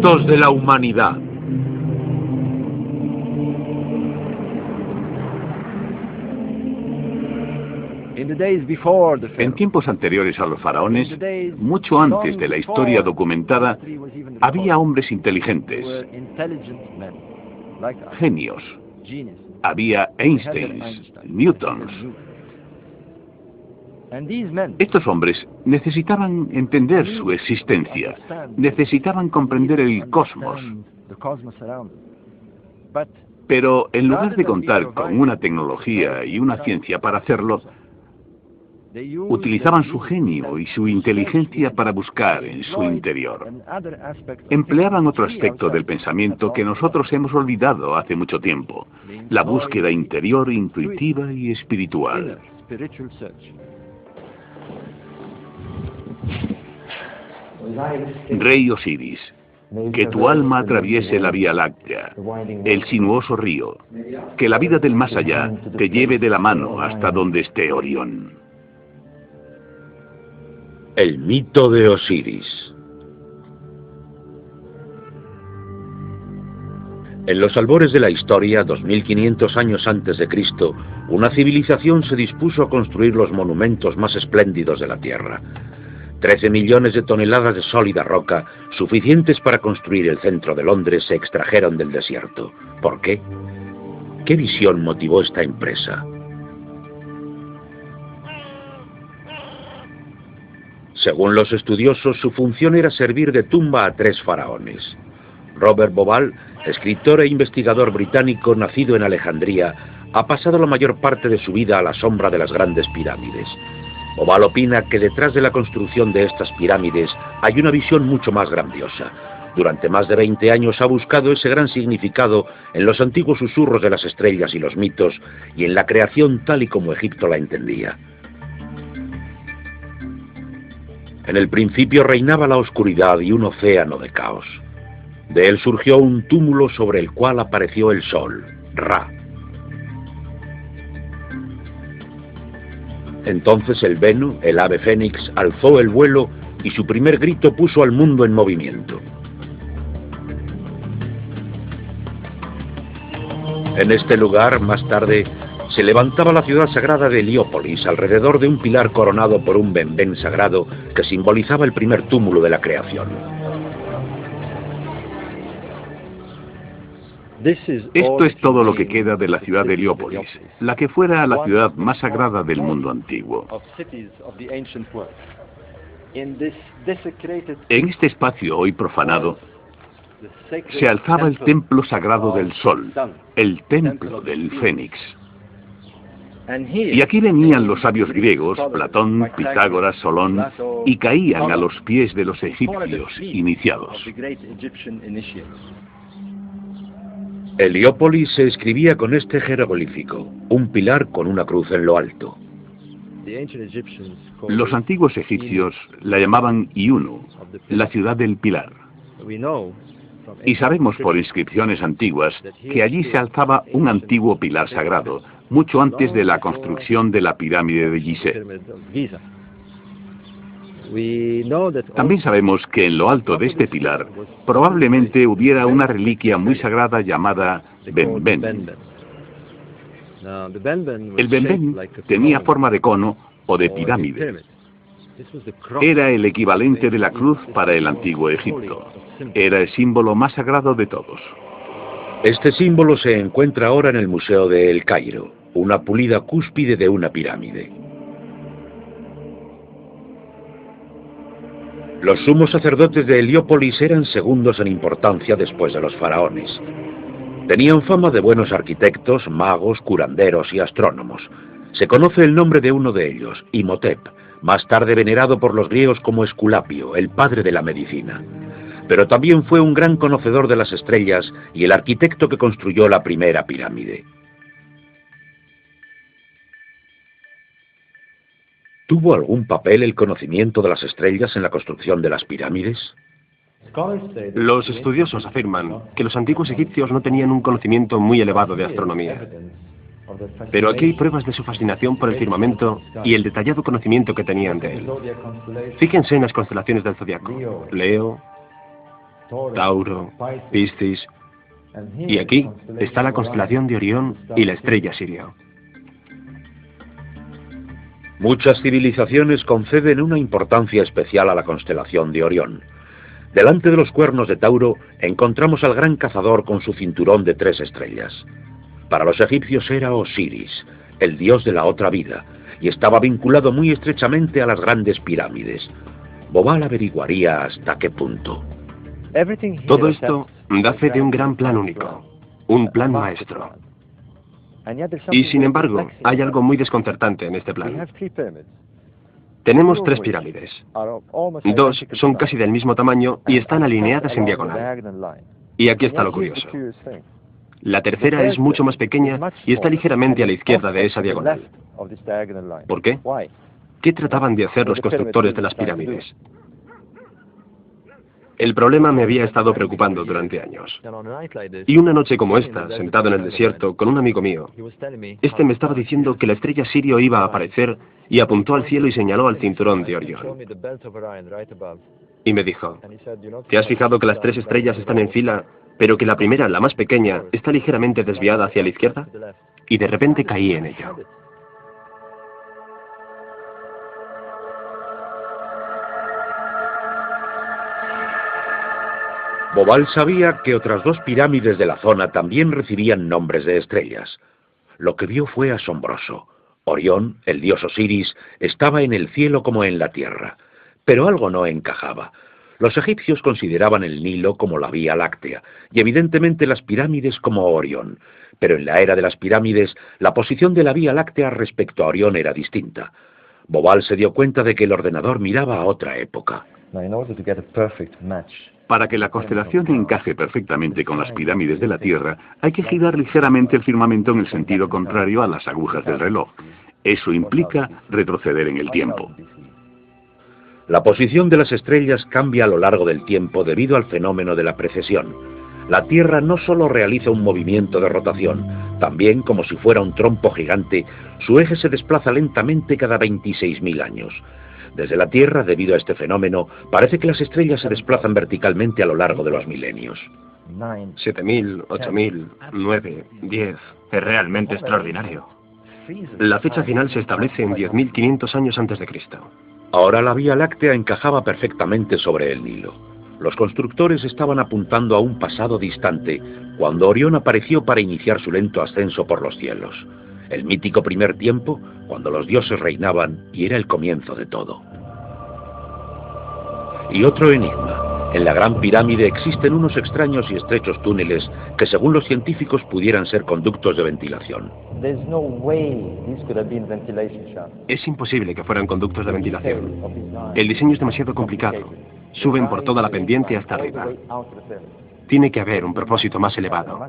secretos de la humanidad. En tiempos anteriores a los faraones, mucho antes de la historia documentada, había hombres inteligentes, genios. Había Einsteins, Newtons. Estos hombres necesitaban entender su existencia, necesitaban comprender el cosmos. Pero en lugar de contar con una tecnología y una ciencia para hacerlo, utilizaban su genio y su inteligencia para buscar en su interior. Empleaban otro aspecto del pensamiento que nosotros hemos olvidado hace mucho tiempo, la búsqueda interior, intuitiva y espiritual. Rey Osiris, que tu alma atraviese la Vía Láctea, el sinuoso río, que la vida del más allá te lleve de la mano hasta donde esté Orión. El mito de Osiris. En los albores de la historia, 2500 años antes de Cristo, una civilización se dispuso a construir los monumentos más espléndidos de la Tierra. 13 millones de toneladas de sólida roca, suficientes para construir el centro de Londres, se extrajeron del desierto. ¿Por qué? ¿Qué visión motivó esta empresa? Según los estudiosos, su función era servir de tumba a 3 faraones. Robert Bauval, escritor e investigador británico nacido en Alejandría, ha pasado la mayor parte de su vida a la sombra de las grandes pirámides. Bauval opina que detrás de la construcción de estas pirámides hay una visión mucho más grandiosa. Durante más de 20 años ha buscado ese gran significado en los antiguos susurros de las estrellas y los mitos, y en la creación tal y como Egipto la entendía. En el principio reinaba la oscuridad y un océano de caos. De él surgió un túmulo sobre el cual apareció el sol, Ra. Entonces el Benu, el ave fénix, alzó el vuelo y su primer grito puso al mundo en movimiento. En este lugar, más tarde, se levantaba la ciudad sagrada de Heliópolis alrededor de un pilar coronado por un benben sagrado que simbolizaba el primer túmulo de la creación. Esto es todo lo que queda de la ciudad de Heliópolis, la que fuera la ciudad más sagrada del mundo antiguo. En este espacio hoy profanado, se alzaba el templo sagrado del sol, el templo del Fénix. Y aquí venían los sabios griegos, Platón, Pitágoras, Solón, y caían a los pies de los egipcios iniciados. Heliópolis se escribía con este jeroglífico, un pilar con una cruz en lo alto. Los antiguos egipcios la llamaban Iunu, la ciudad del pilar. Y sabemos por inscripciones antiguas que allí se alzaba un antiguo pilar sagrado, mucho antes de la construcción de la pirámide de Gizeh. También sabemos que en lo alto de este pilar probablemente hubiera una reliquia muy sagrada llamada benben. El benben tenía forma de cono o de pirámide. Era el equivalente de la cruz para el antiguo Egipto. Era el símbolo más sagrado de todos. Este símbolo se encuentra ahora en el Museo de El Cairo, una pulida cúspide de una pirámide. Los sumos sacerdotes de Heliópolis eran segundos en importancia después de los faraones. Tenían fama de buenos arquitectos, magos, curanderos y astrónomos. Se conoce el nombre de uno de ellos, Imhotep, más tarde venerado por los griegos como Esculapio, el padre de la medicina. Pero también fue un gran conocedor de las estrellas y el arquitecto que construyó la primera pirámide. ¿Tuvo algún papel el conocimiento de las estrellas en la construcción de las pirámides? Los estudiosos afirman que los antiguos egipcios no tenían un conocimiento muy elevado de astronomía. Pero aquí hay pruebas de su fascinación por el firmamento y el detallado conocimiento que tenían de él. Fíjense en las constelaciones del zodiaco: Leo, Tauro, Piscis, y aquí está la constelación de Orión y la estrella Sirio. Muchas civilizaciones conceden una importancia especial a la constelación de Orión. Delante de los cuernos de Tauro encontramos al gran cazador con su cinturón de 3 estrellas. Para los egipcios era Osiris, el dios de la otra vida, y estaba vinculado muy estrechamente a las grandes pirámides. Bobal averiguaría hasta qué punto. Todo esto da fe de un gran plan único, un plan maestro. Y sin embargo, hay algo muy desconcertante en este plan. Tenemos 3 pirámides. 2 son casi del mismo tamaño y están alineadas en diagonal. Y aquí está lo curioso. La tercera es mucho más pequeña y está ligeramente a la izquierda de esa diagonal. ¿Por qué? ¿Qué trataban de hacer los constructores de las pirámides? El problema me había estado preocupando durante años. Y una noche como esta, sentado en el desierto con un amigo mío, este me estaba diciendo que la estrella Sirio iba a aparecer y apuntó al cielo y señaló al cinturón de Orión. Y me dijo, ¿te has fijado que las 3 estrellas están en fila, pero que la primera, la más pequeña, está ligeramente desviada hacia la izquierda? Y de repente caí en ello. Bobal sabía que otras 2 pirámides de la zona también recibían nombres de estrellas. Lo que vio fue asombroso. Orión, el dios Osiris, estaba en el cielo como en la tierra. Pero algo no encajaba. Los egipcios consideraban el Nilo como la Vía Láctea, y evidentemente las pirámides como Orión. Pero en la era de las pirámides, la posición de la Vía Láctea respecto a Orión era distinta. Bobal se dio cuenta de que el ordenador miraba a otra época. Para que la constelación encaje perfectamente con las pirámides de la Tierra, hay que girar ligeramente el firmamento en el sentido contrario a las agujas del reloj. Eso implica retroceder en el tiempo. La posición de las estrellas cambia a lo largo del tiempo debido al fenómeno de la precesión. La Tierra no solo realiza un movimiento de rotación, también, como si fuera un trompo gigante, su eje se desplaza lentamente cada 26.000 años. Desde la Tierra, debido a este fenómeno, parece que las estrellas se desplazan verticalmente a lo largo de los milenios. 7.000, 8.000, 9, 10... Es realmente extraordinario. La fecha final se establece en 10.500 años antes de Cristo. Ahora la Vía Láctea encajaba perfectamente sobre el Nilo. Los constructores estaban apuntando a un pasado distante, cuando Orión apareció para iniciar su lento ascenso por los cielos. El mítico primer tiempo, cuando los dioses reinaban y era el comienzo de todo. Y otro enigma. En la Gran Pirámide existen unos extraños y estrechos túneles que, según los científicos, pudieran ser conductos de ventilación. Es imposible que fueran conductos de ventilación. El diseño es demasiado complicado. Suben por toda la pendiente hasta arriba. Tiene que haber un propósito más elevado.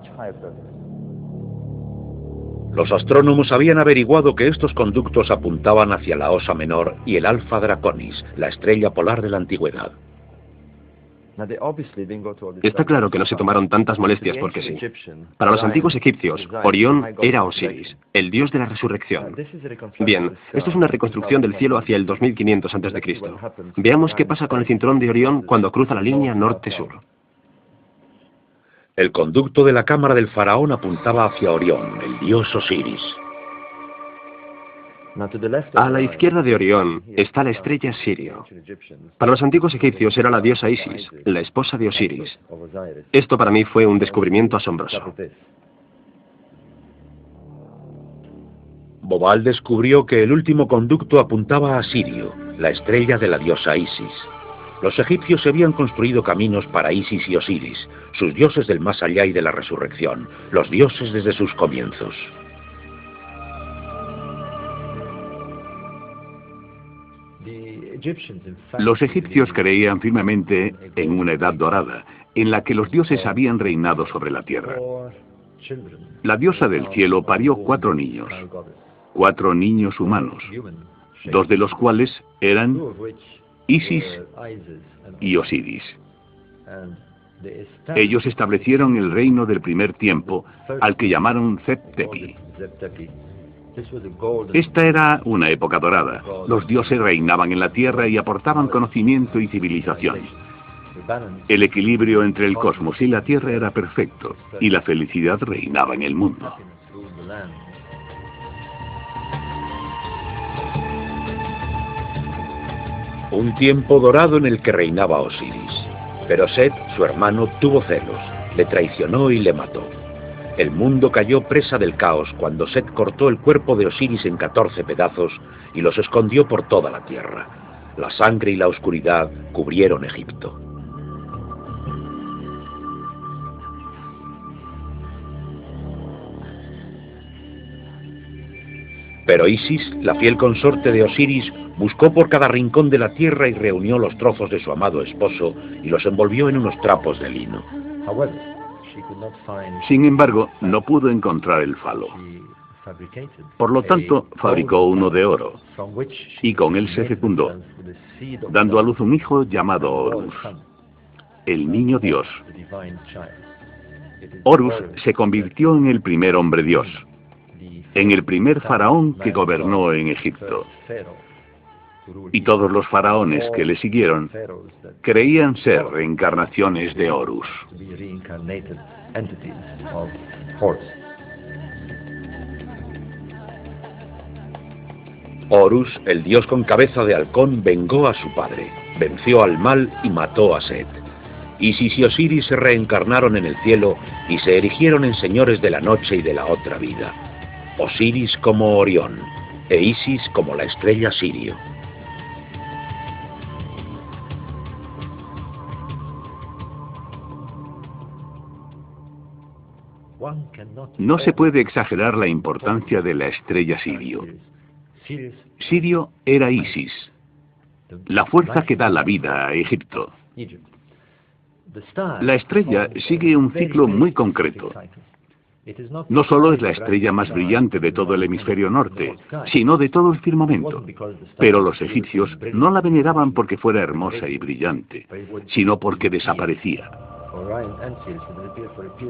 Los astrónomos habían averiguado que estos conductos apuntaban hacia la Osa Menor y el Alfa Draconis, la estrella polar de la antigüedad. Está claro que no se tomaron tantas molestias porque sí. Para los antiguos egipcios, Orión era Osiris, el dios de la resurrección. Bien, esto es una reconstrucción del cielo hacia el 2500 a.C. Veamos qué pasa con el cinturón de Orión cuando cruza la línea norte-sur. El conducto de la cámara del faraón apuntaba hacia Orión, el dios Osiris. A la izquierda de Orión está la estrella Sirio. Para los antiguos egipcios era la diosa Isis, la esposa de Osiris. Esto para mí fue un descubrimiento asombroso. Bobal descubrió que el último conducto apuntaba a Sirio, la estrella de la diosa Isis. Los egipcios habían construido caminos para Isis y Osiris, sus dioses del más allá y de la resurrección, los dioses desde sus comienzos. Los egipcios creían firmemente en una edad dorada, en la que los dioses habían reinado sobre la tierra. La diosa del cielo parió 4 niños, 4 niños humanos, 2 de los cuales eran Isis y Osiris. Ellos establecieron el reino del primer tiempo, al que llamaron Zep-Tepi. Esta era una época dorada. Los dioses reinaban en la tierra y aportaban conocimiento y civilización. El equilibrio entre el cosmos y la Tierra era perfecto, y la felicidad reinaba en el mundo. Un tiempo dorado en el que reinaba Osiris. Pero Set, su hermano, tuvo celos, le traicionó y le mató. El mundo cayó presa del caos cuando Set cortó el cuerpo de Osiris en 14 pedazos y los escondió por toda la tierra. La sangre y la oscuridad cubrieron Egipto. Pero Isis, la fiel consorte de Osiris, buscó por cada rincón de la tierra y reunió los trozos de su amado esposo y los envolvió en unos trapos de lino. Sin embargo, no pudo encontrar el falo. Por lo tanto, fabricó uno de oro, y con él se fecundó, dando a luz un hijo llamado Horus, el niño Dios. Horus se convirtió en el primer hombre Dios, en el primer faraón que gobernó en Egipto. Y todos los faraones que le siguieron creían ser reencarnaciones de Horus. Horus, el dios con cabeza de halcón, vengó a su padre, venció al mal y mató a Set. Isis y Osiris se reencarnaron en el cielo y se erigieron en señores de la noche y de la otra vida. Osiris como Orión, e Isis como la estrella Sirio. No se puede exagerar la importancia de la estrella Sirio. Sirio era Isis, la fuerza que da la vida a Egipto. La estrella sigue un ciclo muy concreto. No solo es la estrella más brillante de todo el hemisferio norte, sino de todo el firmamento. Pero los egipcios no la veneraban porque fuera hermosa y brillante, sino porque desaparecía.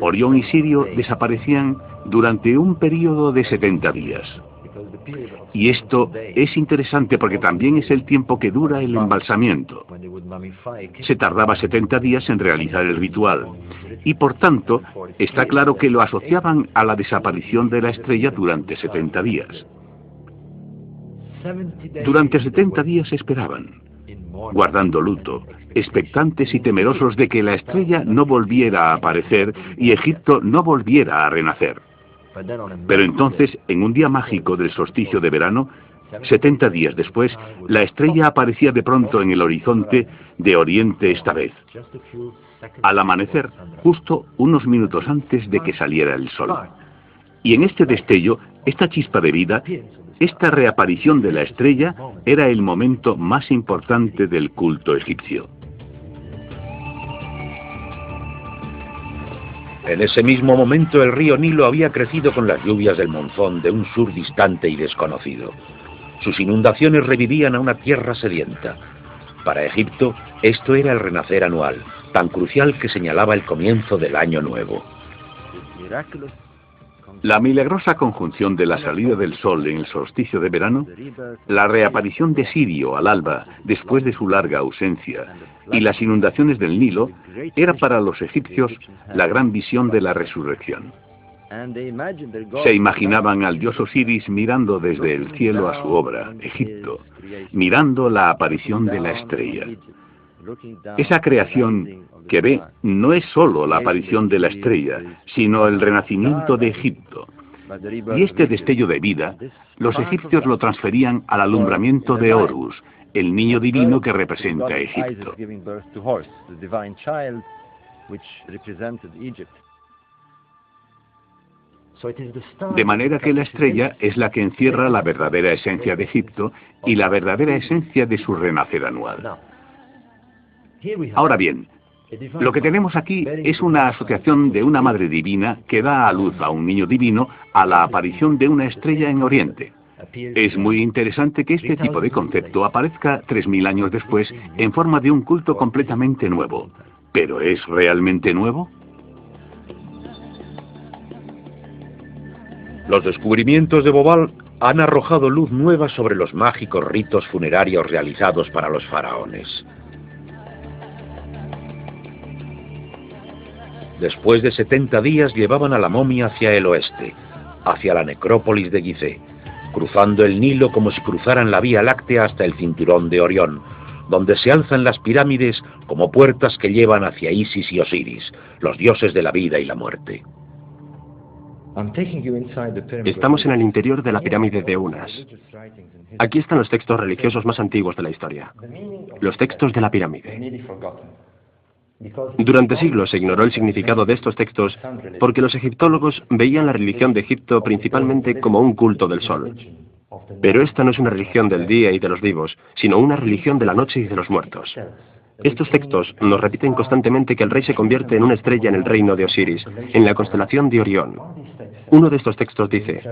Orión y Sirio desaparecían durante un periodo de 70 días. Y esto es interesante porque también es el tiempo que dura el embalsamiento. Se tardaba 70 días en realizar el ritual, y por tanto está claro que lo asociaban a la desaparición de la estrella durante 70 días. Durante 70 días esperaban, guardando luto, expectantes y temerosos de que la estrella no volviera a aparecer y Egipto no volviera a renacer. Pero entonces, en un día mágico del solsticio de verano, 70 días después, la estrella aparecía de pronto en el horizonte de oriente esta vez, al amanecer, justo unos minutos antes de que saliera el sol. Y en este destello, esta chispa de vida, esta reaparición de la estrella, era el momento más importante del culto egipcio. En ese mismo momento el río Nilo había crecido con las lluvias del monzón de un sur distante y desconocido. Sus inundaciones revivían a una tierra sedienta. Para Egipto, esto era el renacer anual, tan crucial que señalaba el comienzo del año nuevo. La milagrosa conjunción de la salida del sol en el solsticio de verano, la reaparición de Sirio al alba después de su larga ausencia y las inundaciones del Nilo era para los egipcios la gran visión de la resurrección. Se imaginaban al dios Osiris mirando desde el cielo a su obra, Egipto, mirando la aparición de la estrella. Esa creación que ve no es solo la aparición de la estrella, sino el renacimiento de Egipto. Y este destello de vida, los egipcios lo transferían al alumbramiento de Horus, el niño divino que representa a Egipto. De manera que la estrella es la que encierra la verdadera esencia de Egipto y la verdadera esencia de su renacer anual. Ahora bien, lo que tenemos aquí es una asociación de una madre divina que da a luz a un niño divino a la aparición de una estrella en Oriente. Es muy interesante que este tipo de concepto aparezca 3000 años después en forma de un culto completamente nuevo. ¿Pero es realmente nuevo? Los descubrimientos de Bobal han arrojado luz nueva sobre los mágicos ritos funerarios realizados para los faraones. Después de 70 días llevaban a la momia hacia el oeste, hacia la necrópolis de Gizeh, cruzando el Nilo como si cruzaran la Vía Láctea hasta el cinturón de Orión, donde se alzan las pirámides como puertas que llevan hacia Isis y Osiris, los dioses de la vida y la muerte. Estamos en el interior de la pirámide de Unas. Aquí están los textos religiosos más antiguos de la historia, los textos de la pirámide. Durante siglos se ignoró el significado de estos textos porque los egiptólogos veían la religión de Egipto principalmente como un culto del sol. Pero esta no es una religión del día y de los vivos, sino una religión de la noche y de los muertos. Estos textos nos repiten constantemente que el rey se convierte en una estrella en el reino de Osiris, en la constelación de Orión. Uno de estos textos dice: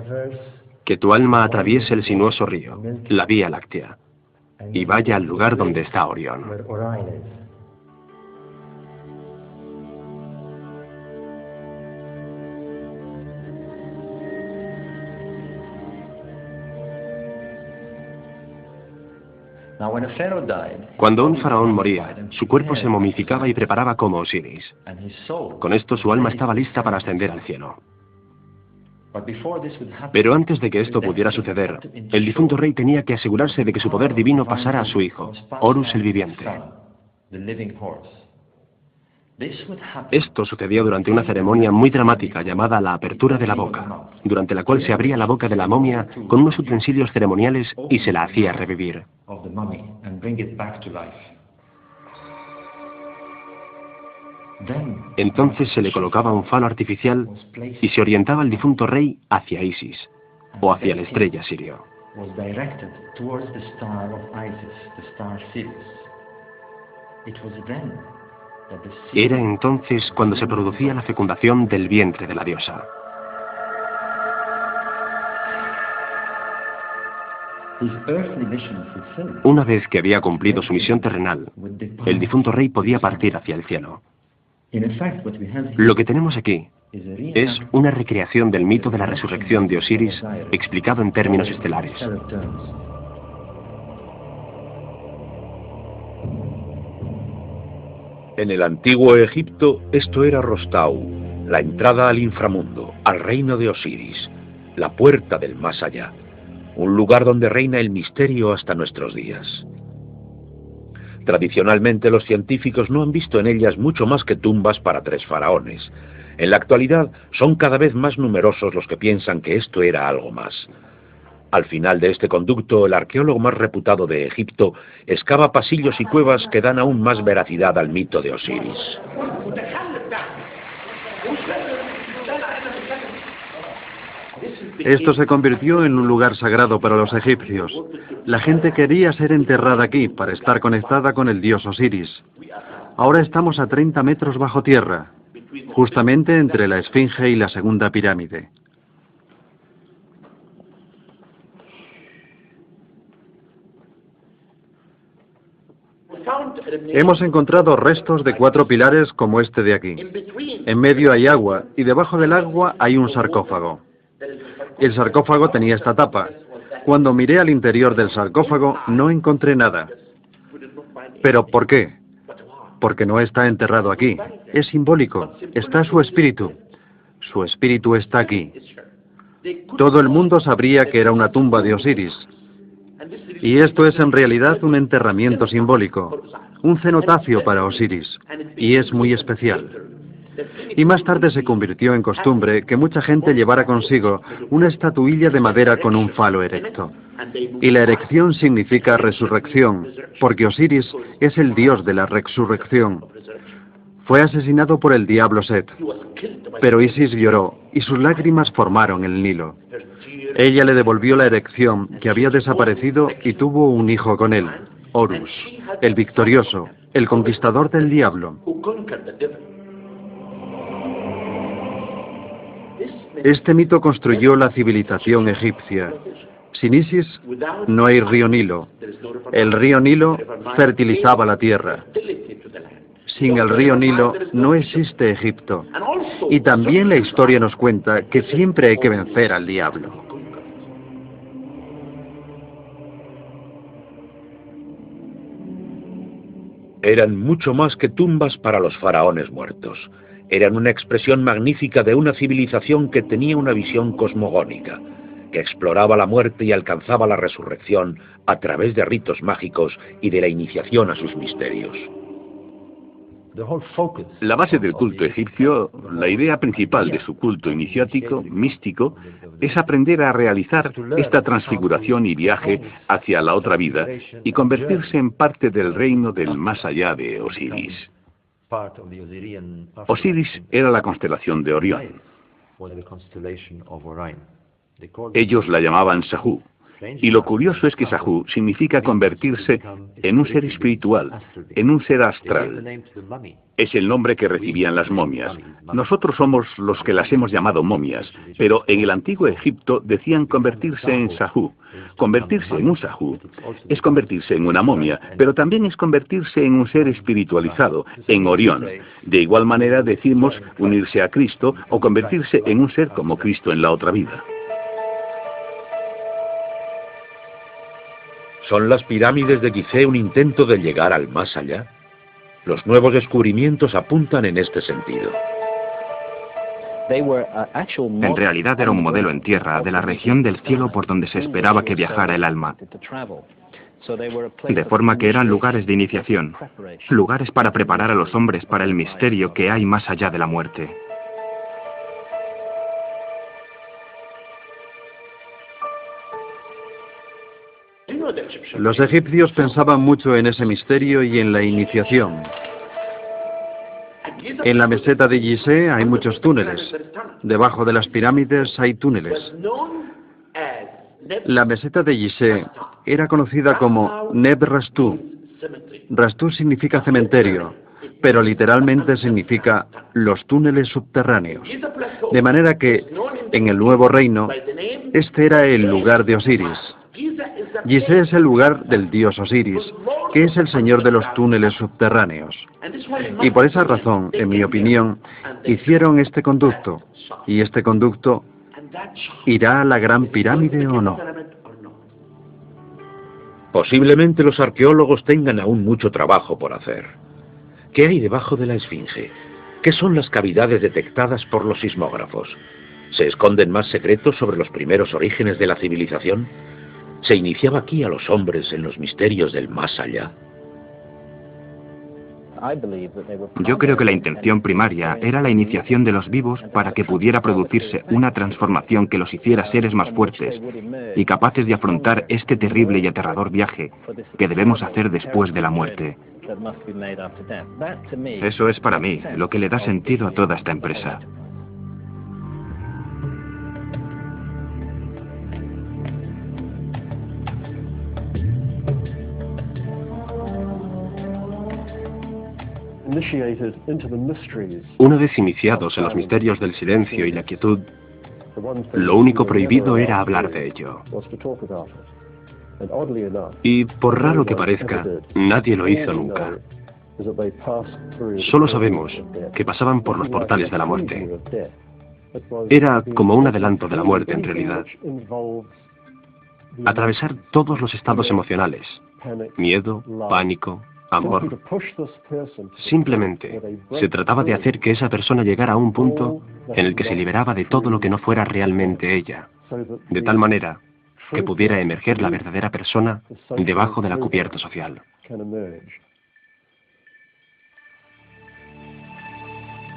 que tu alma atraviese el sinuoso río, la Vía Láctea, y vaya al lugar donde está Orión. Cuando un faraón moría, su cuerpo se momificaba y preparaba como Osiris. Con esto su alma estaba lista para ascender al cielo. Pero antes de que esto pudiera suceder, el difunto rey tenía que asegurarse de que su poder divino pasara a su hijo, Horus el viviente. Esto sucedió durante una ceremonia muy dramática llamada la apertura de la boca, durante la cual se abría la boca de la momia con unos utensilios ceremoniales y se la hacía revivir. Entonces se le colocaba un falo artificial y se orientaba el difunto rey hacia Isis, o hacia la estrella Sirio. Era entonces cuando se producía la fecundación del vientre de la diosa. Una vez que había cumplido su misión terrenal, el difunto rey podía partir hacia el cielo. Lo que tenemos aquí es una recreación del mito de la resurrección de Osiris explicado en términos estelares. En el antiguo Egipto, esto era Rostau, la entrada al inframundo, al reino de Osiris, la puerta del más allá, un lugar donde reina el misterio hasta nuestros días. Tradicionalmente los científicos no han visto en ellas mucho más que tumbas para 3 faraones. En la actualidad son cada vez más numerosos los que piensan que esto era algo más. Al final de este conducto, el arqueólogo más reputado de Egipto excava pasillos y cuevas que dan aún más veracidad al mito de Osiris. Esto se convirtió en un lugar sagrado para los egipcios. La gente quería ser enterrada aquí para estar conectada con el dios Osiris. Ahora estamos a 30 metros bajo tierra, justamente entre la Esfinge y la segunda pirámide. Hemos encontrado restos de 4 pilares como este de aquí. En medio hay agua y debajo del agua hay un sarcófago. El sarcófago tenía esta tapa. Cuando miré al interior del sarcófago no encontré nada. ¿Pero por qué? Porque no está enterrado aquí. Es simbólico. Está su espíritu. Su espíritu está aquí. Todo el mundo sabría que era una tumba de Osiris. Y esto es en realidad un enterramiento simbólico, un cenotafio para Osiris, y es muy especial. Y más tarde se convirtió en costumbre que mucha gente llevara consigo una estatuilla de madera con un falo erecto. Y la erección significa resurrección, porque Osiris es el dios de la resurrección. Fue asesinado por el diablo Set, pero Isis lloró y sus lágrimas formaron el Nilo. Ella le devolvió la erección que había desaparecido y tuvo un hijo con él, Horus, el victorioso, el conquistador del diablo. Este mito construyó la civilización egipcia. Sin Isis no hay río Nilo. El río Nilo fertilizaba la tierra. Sin el río Nilo no existe Egipto. Y también la historia nos cuenta que siempre hay que vencer al diablo. Eran mucho más que tumbas para los faraones muertos. eran una expresión magnífica de una civilización que tenía una visión cosmogónica, que exploraba la muerte y alcanzaba la resurrección a través de ritos mágicos y de la iniciación a sus misterios. La base del culto egipcio, la idea principal de su culto iniciático, místico, es aprender a realizar esta transfiguración y viaje hacia la otra vida y convertirse en parte del reino del más allá de Osiris. Osiris era la constelación de Orión. Ellos la llamaban Sahu. Y lo curioso es que Sahu significa convertirse en un ser espiritual, en un ser astral. Es el nombre que recibían las momias. Nosotros somos los que las hemos llamado momias, pero en el antiguo Egipto decían convertirse en Sahu. Convertirse en un Sahu es convertirse en una momia, pero también es convertirse en un ser espiritualizado, en Orión. De igual manera decimos unirse a Cristo o convertirse en un ser como Cristo en la otra vida. ¿Son las pirámides de Gizeh un intento de llegar al más allá? Los nuevos descubrimientos apuntan en este sentido. En realidad era un modelo en tierra de la región del cielo por donde se esperaba que viajara el alma. De forma que eran lugares de iniciación, lugares para preparar a los hombres para el misterio que hay más allá de la muerte. Los egipcios pensaban mucho en ese misterio y en la iniciación. En la meseta de Gizeh hay muchos túneles. Debajo de las pirámides hay túneles. La meseta de Gizeh era conocida como Neb Rastu. Rastu significa cementerio, pero literalmente significa los túneles subterráneos. De manera que, en el nuevo reino, este era el lugar de Osiris. Gizeh es el lugar del dios Osiris, que es el señor de los túneles subterráneos. Y por esa razón, en mi opinión, hicieron este conducto, y este conducto irá a la Gran Pirámide o no. Posiblemente los arqueólogos tengan aún mucho trabajo por hacer. ¿Qué hay debajo de la Esfinge? ¿Qué son las cavidades detectadas por los sismógrafos? ¿Se esconden más secretos sobre los primeros orígenes de la civilización? ¿Se iniciaba aquí a los hombres en los misterios del más allá? Yo creo que la intención primaria era la iniciación de los vivos para que pudiera producirse una transformación que los hiciera seres más fuertes y capaces de afrontar este terrible y aterrador viaje que debemos hacer después de la muerte. Eso es para mí lo que le da sentido a toda esta empresa. Una vez iniciados en los misterios del silencio y la quietud, lo único prohibido era hablar de ello. Y por raro que parezca, nadie lo hizo nunca. Solo sabemos que pasaban por los portales de la muerte. Era como un adelanto de la muerte en realidad. Atravesar todos los estados emocionales: miedo, pánico, amor. Simplemente se trataba de hacer que esa persona llegara a un punto en el que se liberaba de todo lo que no fuera realmente ella, de tal manera que pudiera emerger la verdadera persona debajo de la cubierta social.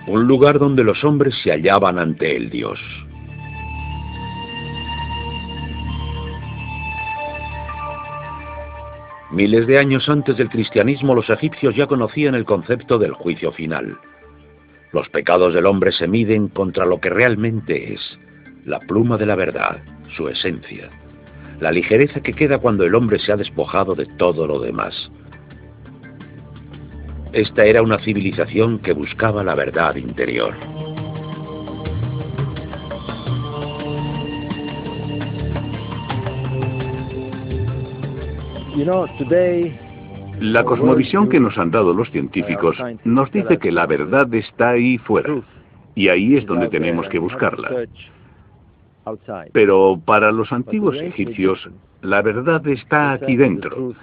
Un lugar donde los hombres se hallaban ante el Dios. Miles de años antes del cristianismo, los egipcios ya conocían el concepto del juicio final. Los pecados del hombre se miden contra lo que realmente es, la pluma de la verdad, su esencia, la ligereza que queda cuando el hombre se ha despojado de todo lo demás. Esta era una civilización que buscaba la verdad interior. La cosmovisión que nos han dado los científicos nos dice que la verdad está ahí fuera, y ahí es donde tenemos que buscarla. Pero para los antiguos egipcios, la verdad está aquí dentro,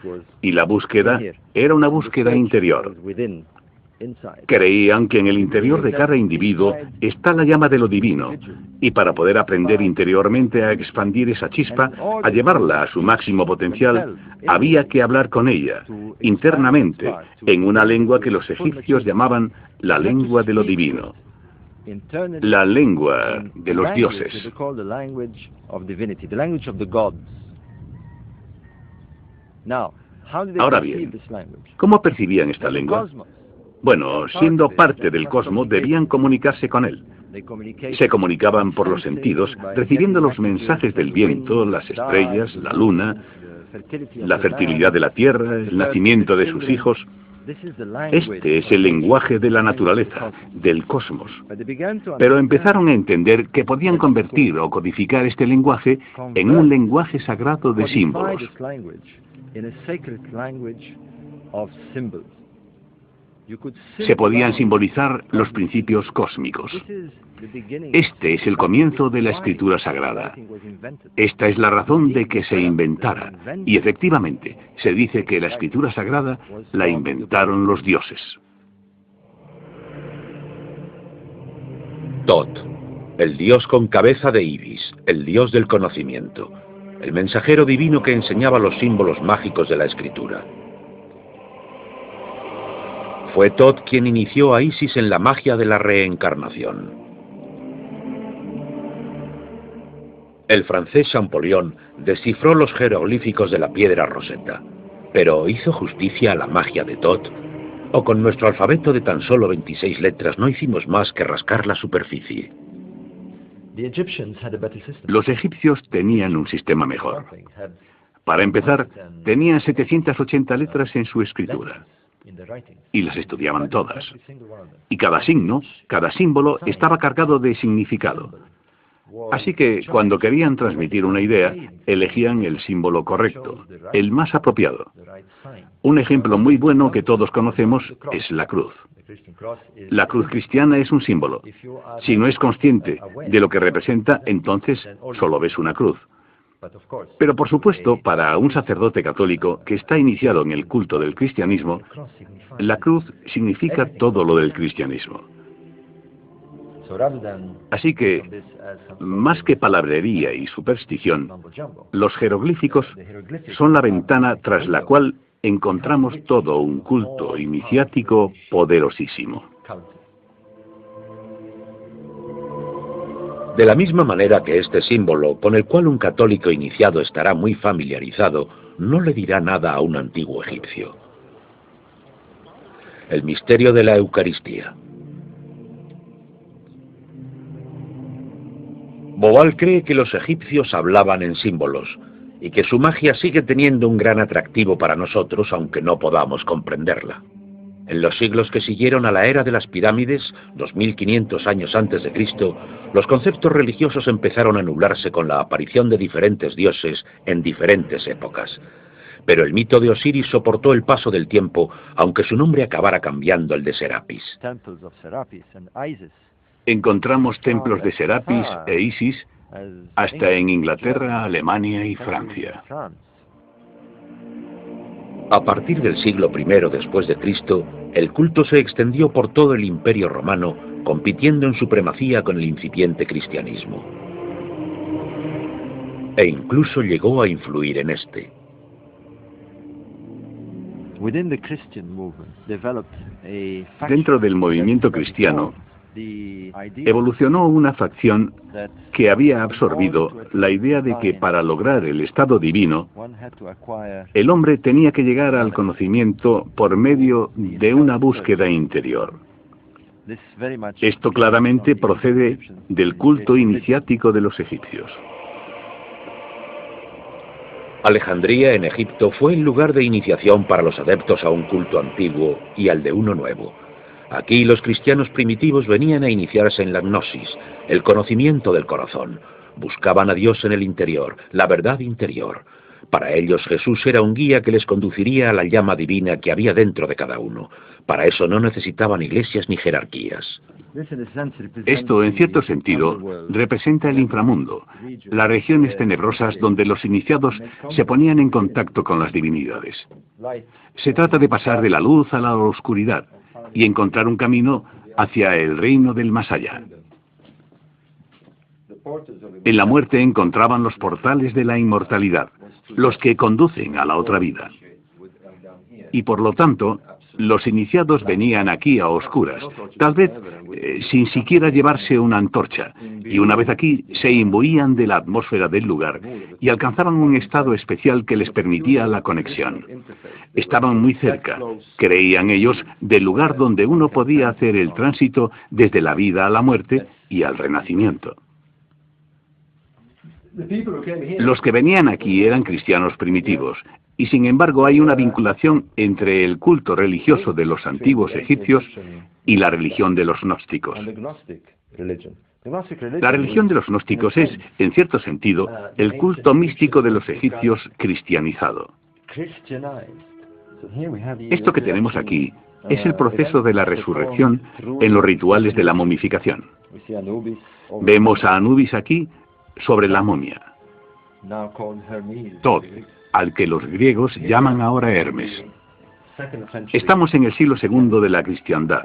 y la búsqueda era una búsqueda interior. Creían que en el interior de cada individuo está la llama de lo divino, y para poder aprender interiormente a expandir esa chispa, a llevarla a su máximo potencial, había que hablar con ella, internamente, en una lengua que los egipcios llamaban la lengua de lo divino, la lengua de los dioses. Ahora bien, ¿cómo percibían esta lengua? Bueno, siendo parte del cosmos, debían comunicarse con él. Se comunicaban por los sentidos, recibiendo los mensajes del viento, las estrellas, la luna, la fertilidad de la tierra, el nacimiento de sus hijos. Este es el lenguaje de la naturaleza, del cosmos. Pero empezaron a entender que podían convertir o codificar este lenguaje en un lenguaje sagrado de símbolos. Se podían simbolizar los principios cósmicos. Este es el comienzo de la escritura sagrada. Esta es la razón de que se inventara. Y efectivamente, se dice que la escritura sagrada la inventaron los dioses. Tot, el dios con cabeza de ibis, el dios del conocimiento, el mensajero divino que enseñaba los símbolos mágicos de la escritura. Fue Tot quien inició a Isis en la magia de la reencarnación. El francés Champollion descifró los jeroglíficos de la piedra Rosetta, pero ¿hizo justicia a la magia de Tot? ¿O con nuestro alfabeto de tan solo 26 letras no hicimos más que rascar la superficie? Los egipcios tenían un sistema mejor. Para empezar, tenían 780 letras en su escritura. Y las estudiaban todas. Y cada signo, cada símbolo estaba cargado de significado. Así que cuando querían transmitir una idea, elegían el símbolo correcto, el más apropiado. Un ejemplo muy bueno que todos conocemos es la cruz. La cruz cristiana es un símbolo. Si no es consciente de lo que representa, entonces solo ves una cruz. Pero por supuesto, para un sacerdote católico que está iniciado en el culto del cristianismo, la cruz significa todo lo del cristianismo. Así que, más que palabrería y superstición, los jeroglíficos son la ventana tras la cual encontramos todo un culto iniciático poderosísimo. De la misma manera que este símbolo, con el cual un católico iniciado estará muy familiarizado, no le dirá nada a un antiguo egipcio. El misterio de la Eucaristía. Bobal cree que los egipcios hablaban en símbolos y que su magia sigue teniendo un gran atractivo para nosotros, aunque no podamos comprenderla. En los siglos que siguieron a la era de las pirámides, 2500 años antes de Cristo, los conceptos religiosos empezaron a nublarse con la aparición de diferentes dioses en diferentes épocas. Pero el mito de Osiris soportó el paso del tiempo, aunque su nombre acabara cambiando el de Serapis. Encontramos templos de Serapis e Isis hasta en Inglaterra, Alemania y Francia. A partir del siglo I después de Cristo, el culto se extendió por todo el Imperio Romano, compitiendo en supremacía con el incipiente cristianismo. E incluso llegó a influir en este. Dentro del movimiento cristiano, evolucionó una facción que había absorbido la idea de que para lograr el estado divino, el hombre tenía que llegar al conocimiento por medio de una búsqueda interior. Esto claramente procede del culto iniciático de los egipcios. Alejandría, en Egipto, fue el lugar de iniciación para los adeptos a un culto antiguo y al de uno nuevo. Aquí los cristianos primitivos venían a iniciarse en la gnosis, el conocimiento del corazón. Buscaban a Dios en el interior, la verdad interior. Para ellos Jesús era un guía que les conduciría a la llama divina que había dentro de cada uno. Para eso no necesitaban iglesias ni jerarquías. Esto, en cierto sentido, representa el inframundo, las regiones tenebrosas donde los iniciados se ponían en contacto con las divinidades. Se trata de pasar de la luz a la oscuridad, y encontrar un camino hacia el reino del más allá. En la muerte encontraban los portales de la inmortalidad, los que conducen a la otra vida. Y por lo tanto, los iniciados venían aquí a oscuras, tal vez sin siquiera llevarse una antorcha, y una vez aquí se imbuían de la atmósfera del lugar y alcanzaban un estado especial que les permitía la conexión. Estaban muy cerca, creían ellos, del lugar donde uno podía hacer el tránsito desde la vida a la muerte y al renacimiento. Los que venían aquí eran cristianos primitivos, y sin embargo hay una vinculación entre el culto religioso de los antiguos egipcios y la religión de los gnósticos. La religión de los gnósticos es, en cierto sentido, el culto místico de los egipcios cristianizado. Esto que tenemos aquí es el proceso de la resurrección en los rituales de la momificación. Vemos a Anubis aquí sobre la momia, Thoth, al que los griegos llaman ahora Hermes. Estamos en el siglo II de la cristiandad,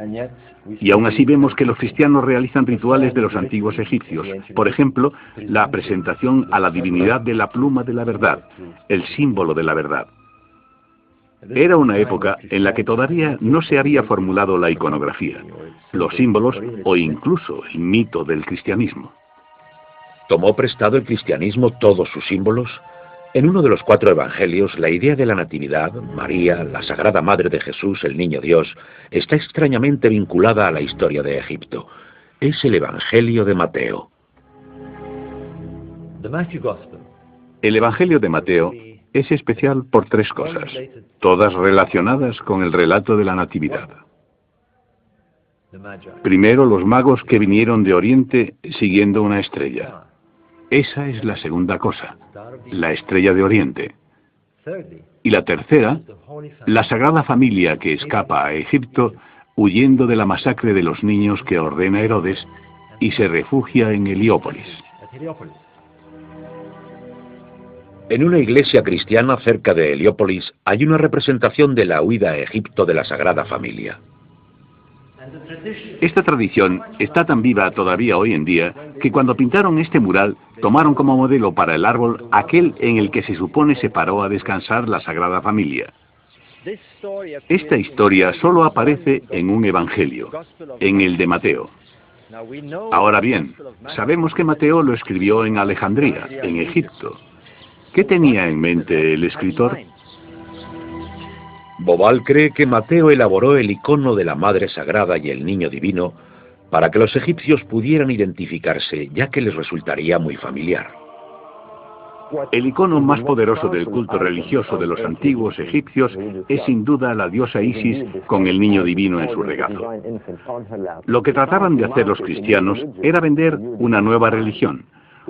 y aún así vemos que los cristianos realizan rituales de los antiguos egipcios. Por ejemplo, la presentación a la divinidad de la pluma de la verdad, el símbolo de la verdad. Era una época en la que todavía no se había formulado la iconografía, los símbolos o incluso el mito del cristianismo. ¿Tomó prestado el cristianismo todos sus símbolos? En uno de los 4 evangelios, la idea de la Natividad, María, la Sagrada Madre de Jesús, el Niño Dios, está extrañamente vinculada a la historia de Egipto. Es el Evangelio de Mateo. El Evangelio de Mateo es especial por 3 cosas, todas relacionadas con el relato de la Natividad. Primero, los magos que vinieron de Oriente siguiendo una estrella. Esa es la segunda cosa, la estrella de Oriente. Y la tercera, la Sagrada Familia que escapa a Egipto huyendo de la masacre de los niños que ordena Herodes y se refugia en Heliópolis. En una iglesia cristiana cerca de Heliópolis hay una representación de la huida a Egipto de la Sagrada Familia. Esta tradición está tan viva todavía hoy en día que cuando pintaron este mural tomaron como modelo para el árbol aquel en el que se supone se paró a descansar la Sagrada Familia. Esta historia solo aparece en un evangelio, en el de Mateo. Ahora bien, sabemos que Mateo lo escribió en Alejandría, en Egipto. ¿Qué tenía en mente el escritor? Bobal cree que Mateo elaboró el icono de la Madre Sagrada y el Niño Divino para que los egipcios pudieran identificarse, ya que les resultaría muy familiar. El icono más poderoso del culto religioso de los antiguos egipcios es sin duda la diosa Isis con el Niño Divino en su regazo. Lo que trataban de hacer los cristianos era vender una nueva religión,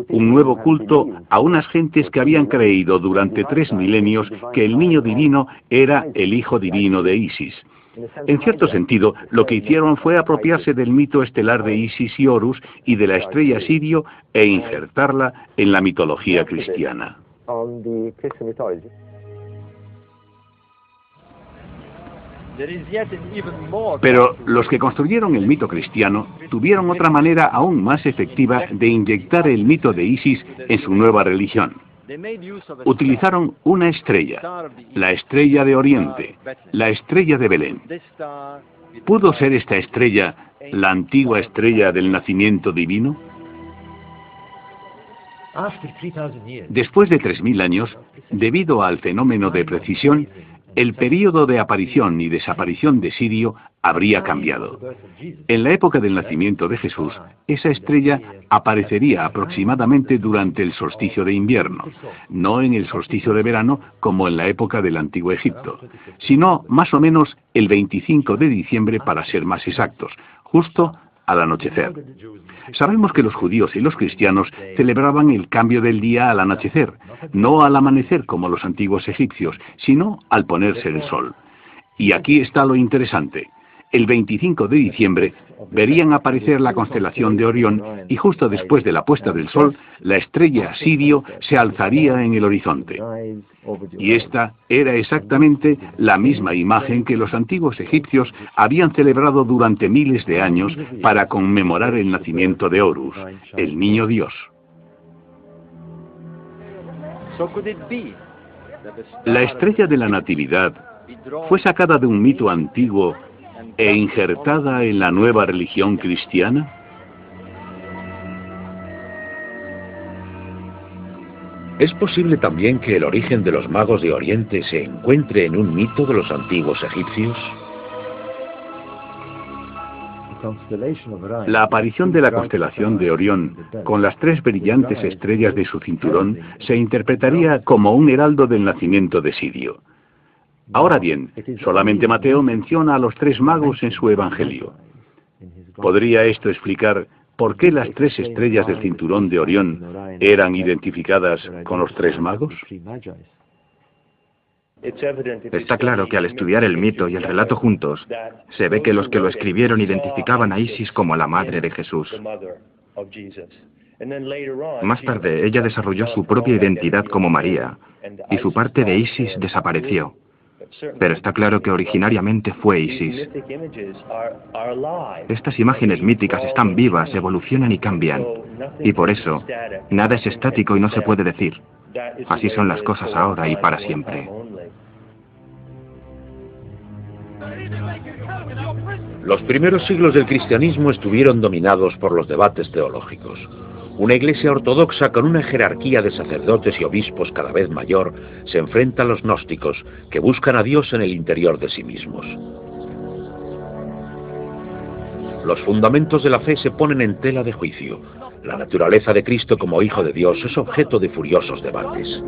un nuevo culto a unas gentes que habían creído durante 3 milenios que el Niño Divino era el Hijo Divino de Isis. En cierto sentido, lo que hicieron fue apropiarse del mito estelar de Isis y Horus y de la estrella Sirio e insertarla en la mitología cristiana. Pero los que construyeron el mito cristiano tuvieron otra manera aún más efectiva de inyectar el mito de Isis en su nueva religión. Utilizaron una estrella, la estrella de Oriente, la estrella de Belén. ¿Pudo ser esta estrella la antigua estrella del nacimiento divino? Después de 3000 años, debido al fenómeno de precisión, el período de aparición y desaparición de Sirio habría cambiado. En la época del nacimiento de Jesús, esa estrella aparecería aproximadamente durante el solsticio de invierno, no en el solsticio de verano como en la época del Antiguo Egipto, sino más o menos el 25 de diciembre para ser más exactos, justo al anochecer. Sabemos que los judíos y los cristianos celebraban el cambio del día al anochecer, no al amanecer como los antiguos egipcios, sino al ponerse el sol. Y aquí está lo interesante. el 25 de diciembre, verían aparecer la constelación de Orión y justo después de la puesta del sol, la estrella Sirio se alzaría en el horizonte. Y esta era exactamente la misma imagen que los antiguos egipcios habían celebrado durante miles de años para conmemorar el nacimiento de Horus, el niño Dios. La estrella de la Natividad fue sacada de un mito antiguo e injertada en la nueva religión cristiana. ¿Es posible también que el origen de los magos de Oriente se encuentre en un mito de los antiguos egipcios? La aparición de la constelación de Orión, con las 3 brillantes estrellas de su cinturón, se interpretaría como un heraldo del nacimiento de Sirio. Ahora bien, solamente Mateo menciona a los 3 magos en su Evangelio. ¿Podría esto explicar por qué las 3 estrellas del cinturón de Orión eran identificadas con los 3 magos? Está claro que al estudiar el mito y el relato juntos, se ve que los que lo escribieron identificaban a Isis como la madre de Jesús. Más tarde, ella desarrolló su propia identidad como María, y su parte de Isis desapareció. Pero está claro que originariamente fue Isis. Estas imágenes míticas están vivas, evolucionan y cambian. Y por eso, nada es estático y no se puede decir. Así son las cosas ahora y para siempre. Los primeros siglos del cristianismo estuvieron dominados por los debates teológicos. Una iglesia ortodoxa con una jerarquía de sacerdotes y obispos cada vez mayor se enfrenta a los gnósticos, que buscan a Dios en el interior de sí mismos. Los fundamentos de la fe se ponen en tela de juicio. La naturaleza de Cristo como Hijo de Dios es objeto de furiosos debates.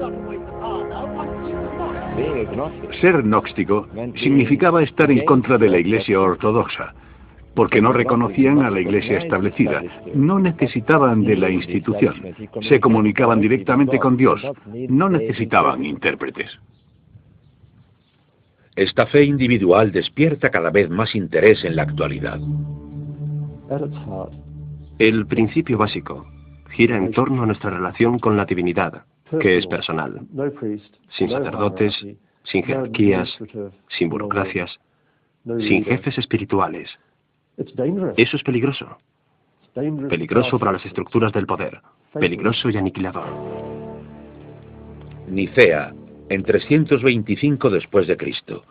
Ser gnóstico significaba estar en contra de la iglesia ortodoxa, porque no reconocían a la iglesia establecida, no necesitaban de la institución, se comunicaban directamente con Dios, no necesitaban intérpretes. Esta fe individual despierta cada vez más interés en la actualidad. El principio básico gira en torno a nuestra relación con la divinidad, que es personal, sin sacerdotes, sin jerarquías, sin burocracias, sin jefes espirituales. Eso es peligroso. Peligroso para las estructuras del poder, peligroso y aniquilador. Nicea, en 325 después de Cristo.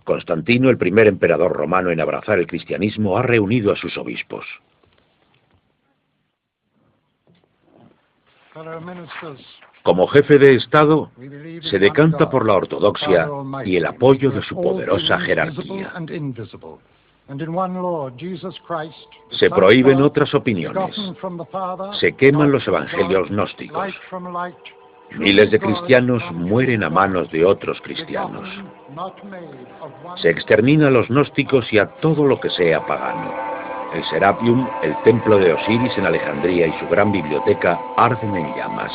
Constantino, el primer emperador romano en abrazar el cristianismo, ha reunido a sus obispos. Como jefe de Estado, se decanta por la ortodoxia y el apoyo de su poderosa jerarquía. Se prohíben otras opiniones. Se queman los evangelios gnósticos. Miles de cristianos mueren a manos de otros cristianos. Se extermina a los gnósticos y a todo lo que sea pagano. El Serapium, el templo de Osiris en Alejandría y su gran biblioteca arden en llamas.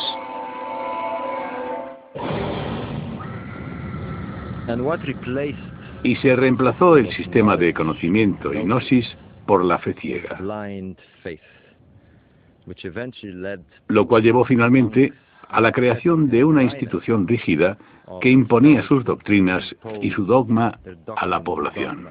Y se reemplazó el sistema de conocimiento y gnosis por la fe ciega, lo cual llevó finalmente a la creación de una institución rígida que imponía sus doctrinas y su dogma a la población.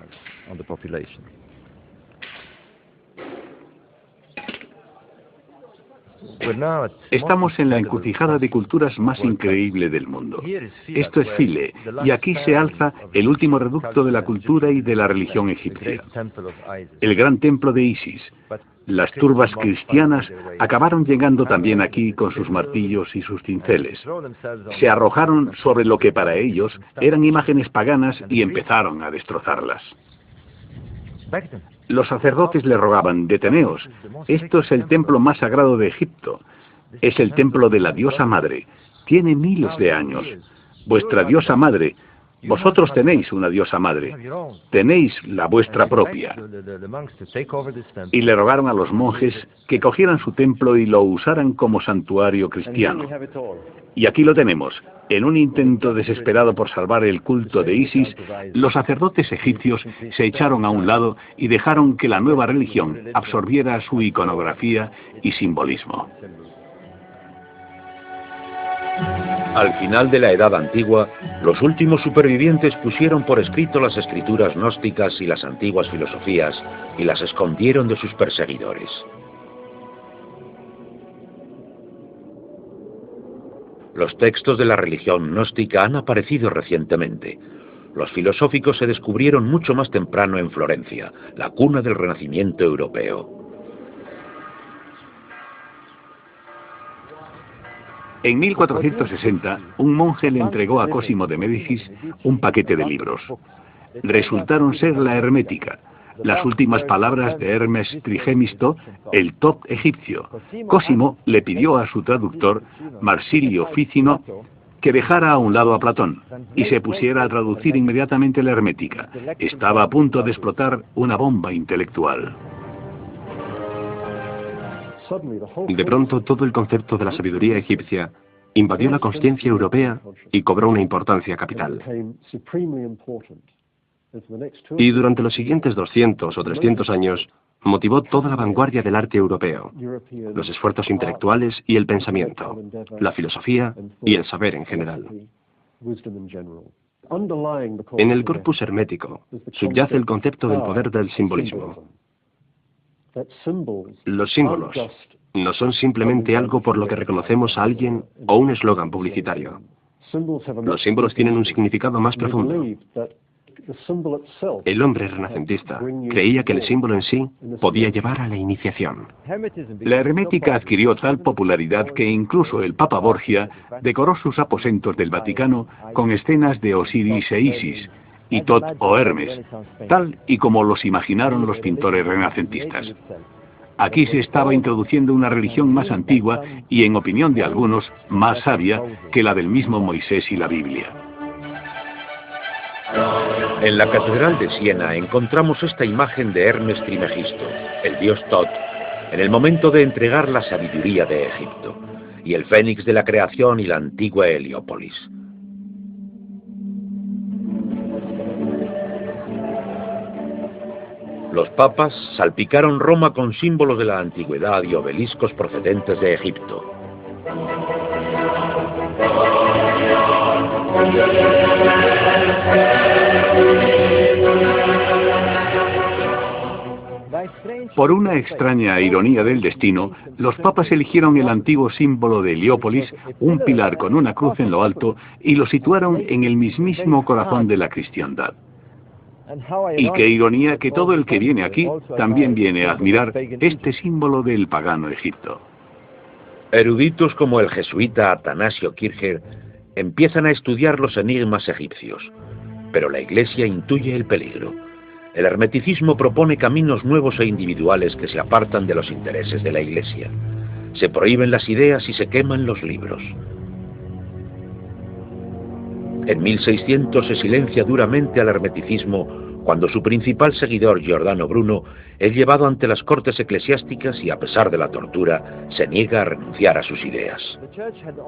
Estamos en la encrucijada de culturas más increíble del mundo. Esto es Philae, y aquí se alza el último reducto de la cultura y de la religión egipcia, el gran templo de Isis. Las turbas cristianas acabaron llegando también aquí con sus martillos y sus cinceles. Se arrojaron sobre lo que para ellos eran imágenes paganas y empezaron a destrozarlas. Los sacerdotes le rogaban: deteneos, esto es el templo más sagrado de Egipto, es el templo de la diosa madre, tiene miles de años. Vuestra diosa madre, Vosotros tenéis una diosa madre, tenéis la vuestra propia. Y le rogaron a los monjes que cogieran su templo y lo usaran como santuario cristiano. Y aquí lo tenemos. En un intento desesperado por salvar el culto de Isis, los sacerdotes egipcios se echaron a un lado y dejaron que la nueva religión absorbiera su iconografía y simbolismo. Al final de la Edad Antigua, los últimos supervivientes pusieron por escrito las escrituras gnósticas y las antiguas filosofías y las escondieron de sus perseguidores. Los textos de la religión gnóstica han aparecido recientemente. Los filosóficos se descubrieron mucho más temprano en Florencia, la cuna del Renacimiento europeo. En 1460, un monje le entregó a Cosimo de Médicis un paquete de libros. Resultaron ser la Hermética, las últimas palabras de Hermes Trigemisto, el top egipcio. Cosimo le pidió a su traductor, Marsilio Ficino, que dejara a un lado a Platón y se pusiera a traducir inmediatamente la Hermética. Estaba a punto de explotar una bomba intelectual. De pronto, todo el concepto de la sabiduría egipcia invadió la consciencia europea y cobró una importancia capital. Y durante los siguientes 200 o 300 años, motivó toda la vanguardia del arte europeo, los esfuerzos intelectuales y el pensamiento, la filosofía y el saber en general. En el corpus hermético subyace el concepto del poder del simbolismo. Los símbolos no son simplemente algo por lo que reconocemos a alguien o un eslogan publicitario. Los símbolos tienen un significado más profundo. El hombre renacentista creía que el símbolo en sí podía llevar a la iniciación. La hermética adquirió tal popularidad que incluso el Papa Borgia decoró sus aposentos del Vaticano con escenas de Osiris e Isis, y Tot o Hermes, tal y como los imaginaron los pintores renacentistas. Aquí se estaba introduciendo una religión más antigua y, en opinión de algunos, más sabia que la del mismo Moisés y la Biblia. En la Catedral de Siena encontramos esta imagen de Hermes Trimegisto, el dios Tot, en el momento de entregar la sabiduría de Egipto, y el fénix de la creación y la antigua Heliópolis. Los papas salpicaron Roma con símbolos de la antigüedad y obeliscos procedentes de Egipto. Por una extraña ironía del destino, los papas eligieron el antiguo símbolo de Heliópolis, un pilar con una cruz en lo alto, y lo situaron en el mismísimo corazón de la cristiandad. Y qué ironía que todo el que viene aquí también viene a admirar este símbolo del pagano Egipto. Eruditos como el jesuita Atanasio Kircher empiezan a estudiar los enigmas egipcios, pero la Iglesia intuye el peligro. El hermeticismo propone caminos nuevos e individuales que se apartan de los intereses de la Iglesia. Se prohíben las ideas y se queman los libros. En 1600 se silencia duramente al hermeticismo cuando su principal seguidor, Giordano Bruno, es llevado ante las cortes eclesiásticas y, a pesar de la tortura, se niega a renunciar a sus ideas.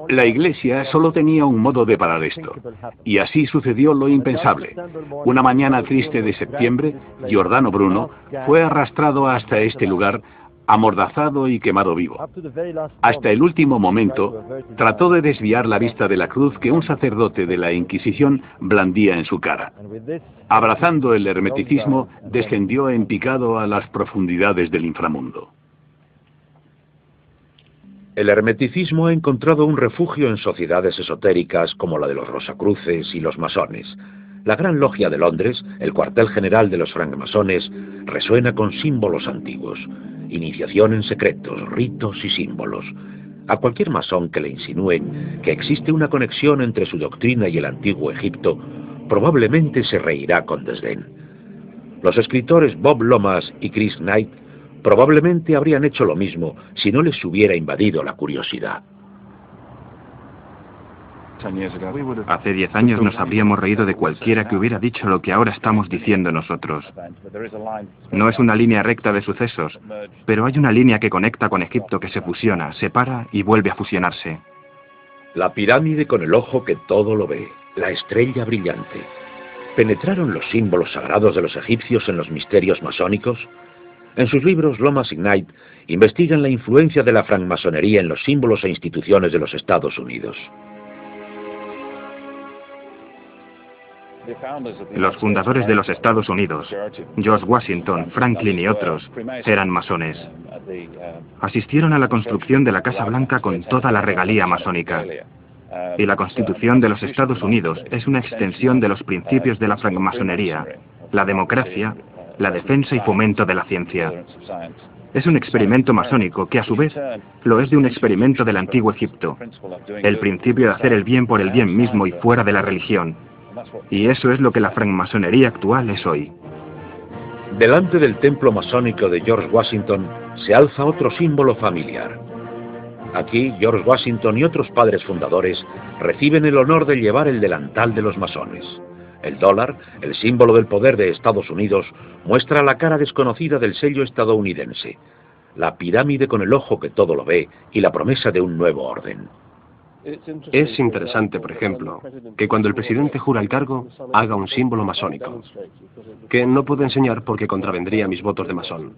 La Iglesia solo tenía un modo de parar esto, y así sucedió lo impensable. Una mañana triste de septiembre, Giordano Bruno fue arrastrado hasta este lugar, amordazado y quemado vivo. Hasta el último momento, trató de desviar la vista de la cruz que un sacerdote de la Inquisición blandía en su cara. Abrazando el hermeticismo, descendió en picado a las profundidades del inframundo. El hermeticismo ha encontrado un refugio en sociedades esotéricas como la de los Rosacruces y los masones. La Gran Logia de Londres, el cuartel general de los francmasones, resuena con símbolos antiguos. Iniciación en secretos, ritos y símbolos. A cualquier masón que le insinúe que existe una conexión entre su doctrina y el antiguo Egipto, probablemente se reirá con desdén. Los escritores Bob Lomas y Chris Knight probablemente habrían hecho lo mismo si no les hubiera invadido la curiosidad. Hace 10 años nos habríamos reído de cualquiera que hubiera dicho lo que ahora estamos diciendo nosotros. No es una línea recta de sucesos, pero hay una línea que conecta con Egipto que se fusiona, separa y vuelve a fusionarse. La pirámide con el ojo que todo lo ve, la estrella brillante. ¿Penetraron los símbolos sagrados de los egipcios en los misterios masónicos? En sus libros, Lomas y Knight investigan la influencia de la francmasonería en los símbolos e instituciones de los Estados Unidos. Los fundadores de los Estados Unidos, George Washington, Franklin y otros, eran masones. Asistieron a la construcción de la Casa Blanca con toda la regalía masónica. Y la Constitución de los Estados Unidos es una extensión de los principios de la francmasonería, la democracia, la defensa y fomento de la ciencia. Es un experimento masónico que a su vez lo es de un experimento del antiguo Egipto, el principio de hacer el bien por el bien mismo y fuera de la religión. Y eso es lo que la francmasonería actual es hoy. Delante del templo masónico de George Washington se alza otro símbolo familiar. Aquí, George Washington y otros padres fundadores reciben el honor de llevar el delantal de los masones. El dólar, el símbolo del poder de Estados Unidos, muestra la cara desconocida del sello estadounidense, la pirámide con el ojo que todo lo ve y la promesa de un nuevo orden. Es interesante, por ejemplo, que cuando el presidente jura el cargo, haga un símbolo masónico, que no puedo enseñar porque contravendría mis votos de masón.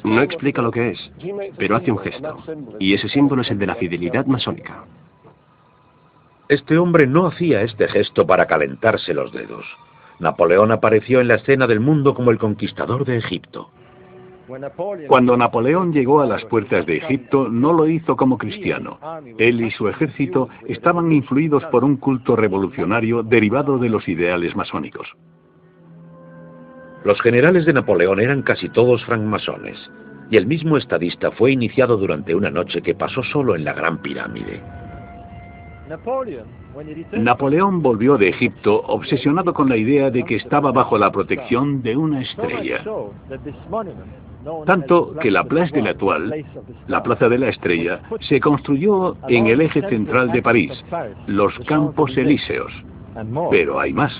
No explica lo que es, pero hace un gesto, y ese símbolo es el de la fidelidad masónica. Este hombre no hacía este gesto para calentarse los dedos. Napoleón apareció en la escena del mundo como el conquistador de Egipto. Cuando Napoleón llegó a las puertas de Egipto, no lo hizo como cristiano. Él y su ejército estaban influidos por un culto revolucionario derivado de los ideales masónicos. Los generales de Napoleón eran casi todos francmasones, y el mismo estadista fue iniciado durante una noche que pasó solo en la Gran Pirámide. Napoleón volvió de Egipto obsesionado con la idea de que estaba bajo la protección de una estrella. Tanto que la Place de l'Étoile, la Plaza de la Estrella, se construyó en el eje central de París, los Campos Elíseos. Pero hay más.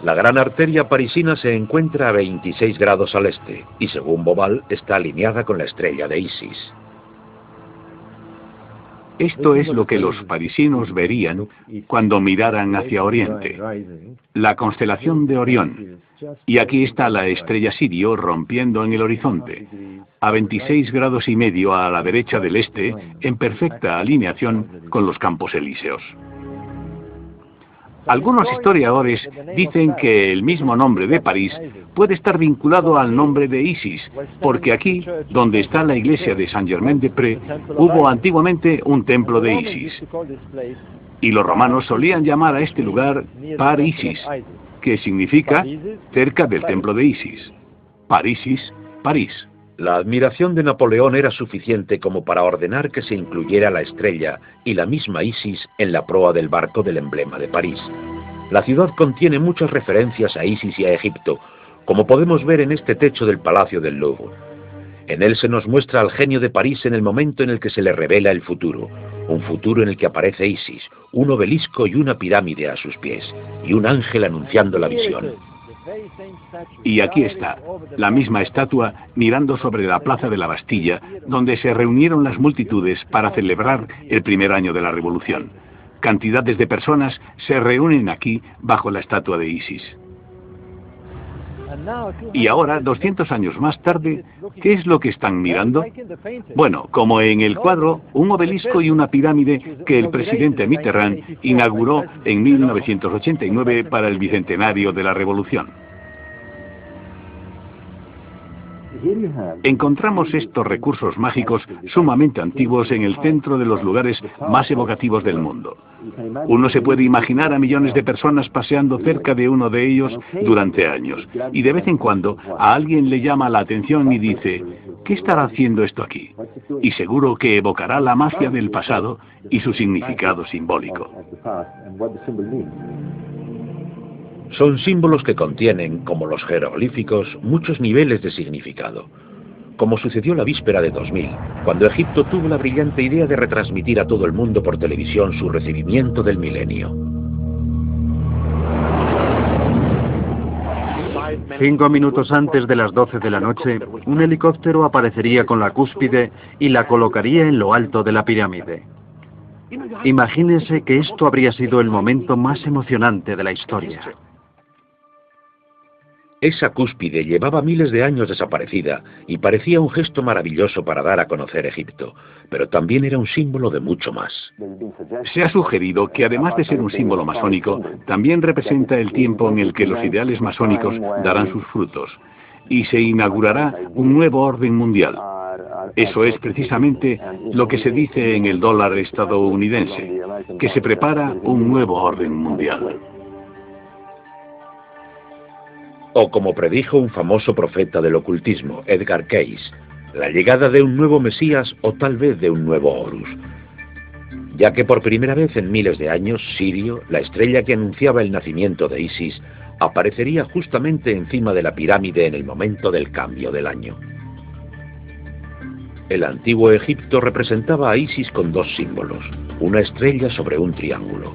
La gran arteria parisina se encuentra a 26 grados al este, y según Bobal, está alineada con la estrella de Isis. Esto es lo que los parisinos verían cuando miraran hacia Oriente, la constelación de Orión. Y aquí está la estrella Sirio rompiendo en el horizonte, a 26 grados y medio a la derecha del este, en perfecta alineación con los Campos Elíseos. Algunos historiadores dicen que el mismo nombre de París puede estar vinculado al nombre de Isis, porque aquí, donde está la iglesia de Saint-Germain-des-Prés, hubo antiguamente un templo de Isis. Y los romanos solían llamar a este lugar Par Isis, que significa cerca del templo de Isis. Parisis, París. La admiración de Napoleón era suficiente como para ordenar que se incluyera la estrella y la misma Isis en la proa del barco del emblema de París. La ciudad contiene muchas referencias a Isis y a Egipto, como podemos ver en este techo del Palacio del Louvre. En él se nos muestra al genio de París en el momento en el que se le revela el futuro, un futuro en el que aparece Isis, un obelisco y una pirámide a sus pies, y un ángel anunciando la visión. Y aquí está, la misma estatua mirando sobre la plaza de la Bastilla, donde se reunieron las multitudes para celebrar el primer año de la Revolución. Cantidades de personas se reúnen aquí bajo la estatua de Isis. Y ahora, 200 años más tarde, ¿qué es lo que están mirando? Bueno, como en el cuadro, un obelisco y una pirámide que el presidente Mitterrand inauguró en 1989 para el bicentenario de la Revolución. Encontramos estos recursos mágicos sumamente antiguos en el centro de los lugares más evocativos del mundo. Uno se puede imaginar a millones de personas paseando cerca de uno de ellos durante años, y de vez en cuando a alguien le llama la atención y dice, ¿qué estará haciendo esto aquí? Y seguro que evocará la magia del pasado y su significado simbólico. Son símbolos que contienen, como los jeroglíficos, muchos niveles de significado. como sucedió la víspera de 2000, cuando Egipto tuvo la brillante idea de retransmitir a todo el mundo por televisión su recibimiento del milenio. 5 minutos antes de las 12 de la noche, un helicóptero aparecería con la cúspide y la colocaría en lo alto de la pirámide. Imagínense que esto habría sido el momento más emocionante de la historia. Esa cúspide llevaba miles de años desaparecida y parecía un gesto maravilloso para dar a conocer Egipto, pero también era un símbolo de mucho más. Se ha sugerido que además de ser un símbolo masónico, también representa el tiempo en el que los ideales masónicos darán sus frutos y se inaugurará un nuevo orden mundial. Eso es precisamente lo que se dice en el dólar estadounidense, que se prepara un nuevo orden mundial. O como predijo un famoso profeta del ocultismo, Edgar Cayce, la llegada de un nuevo Mesías o tal vez de un nuevo Horus. Ya que por primera vez en miles de años, Sirio, la estrella que anunciaba el nacimiento de Isis, aparecería justamente encima de la pirámide en el momento del cambio del año. El antiguo Egipto representaba a Isis con dos símbolos, una estrella sobre un triángulo.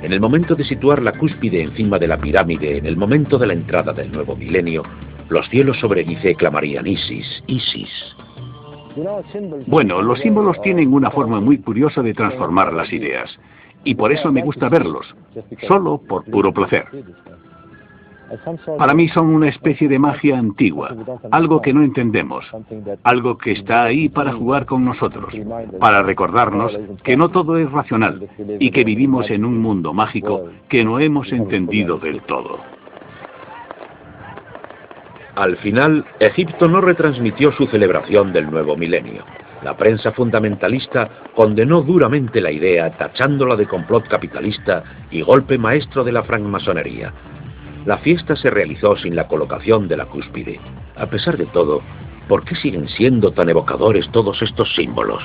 En el momento de situar la cúspide encima de la pirámide, en el momento de la entrada del nuevo milenio, los cielos sobre Gizeh clamarían Isis, Isis. Bueno, los símbolos tienen una forma muy curiosa de transformar las ideas, y por eso me gusta verlos, solo por puro placer. Para mí son una especie de magia antigua, algo que no entendemos, algo que está ahí para jugar con nosotros, para recordarnos que no todo es racional y que vivimos en un mundo mágico que no hemos entendido del todo. Al final, Egipto no retransmitió su celebración del nuevo milenio. La prensa fundamentalista condenó duramente la idea, tachándola de complot capitalista y golpe maestro de la francmasonería. La fiesta se realizó sin la colocación de la cúspide. A pesar de todo, ¿por qué siguen siendo tan evocadores todos estos símbolos?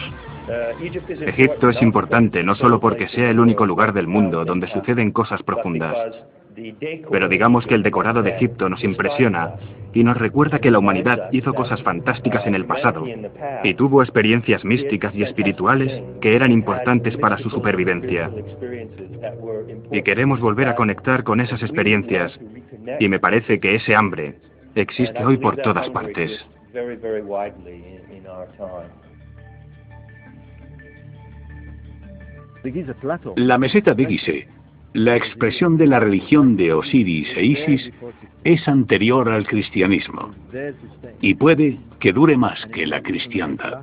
Egipto es importante no solo porque sea el único lugar del mundo donde suceden cosas profundas, pero digamos que el decorado de Egipto nos impresiona y nos recuerda que la humanidad hizo cosas fantásticas en el pasado y tuvo experiencias místicas y espirituales que eran importantes para su supervivencia. Y queremos volver a conectar con esas experiencias y me parece que ese hambre existe hoy por todas partes. La meseta de Gizeh, la expresión de la religión de Osiris e Isis, es anterior al cristianismo y puede que dure más que la cristiandad.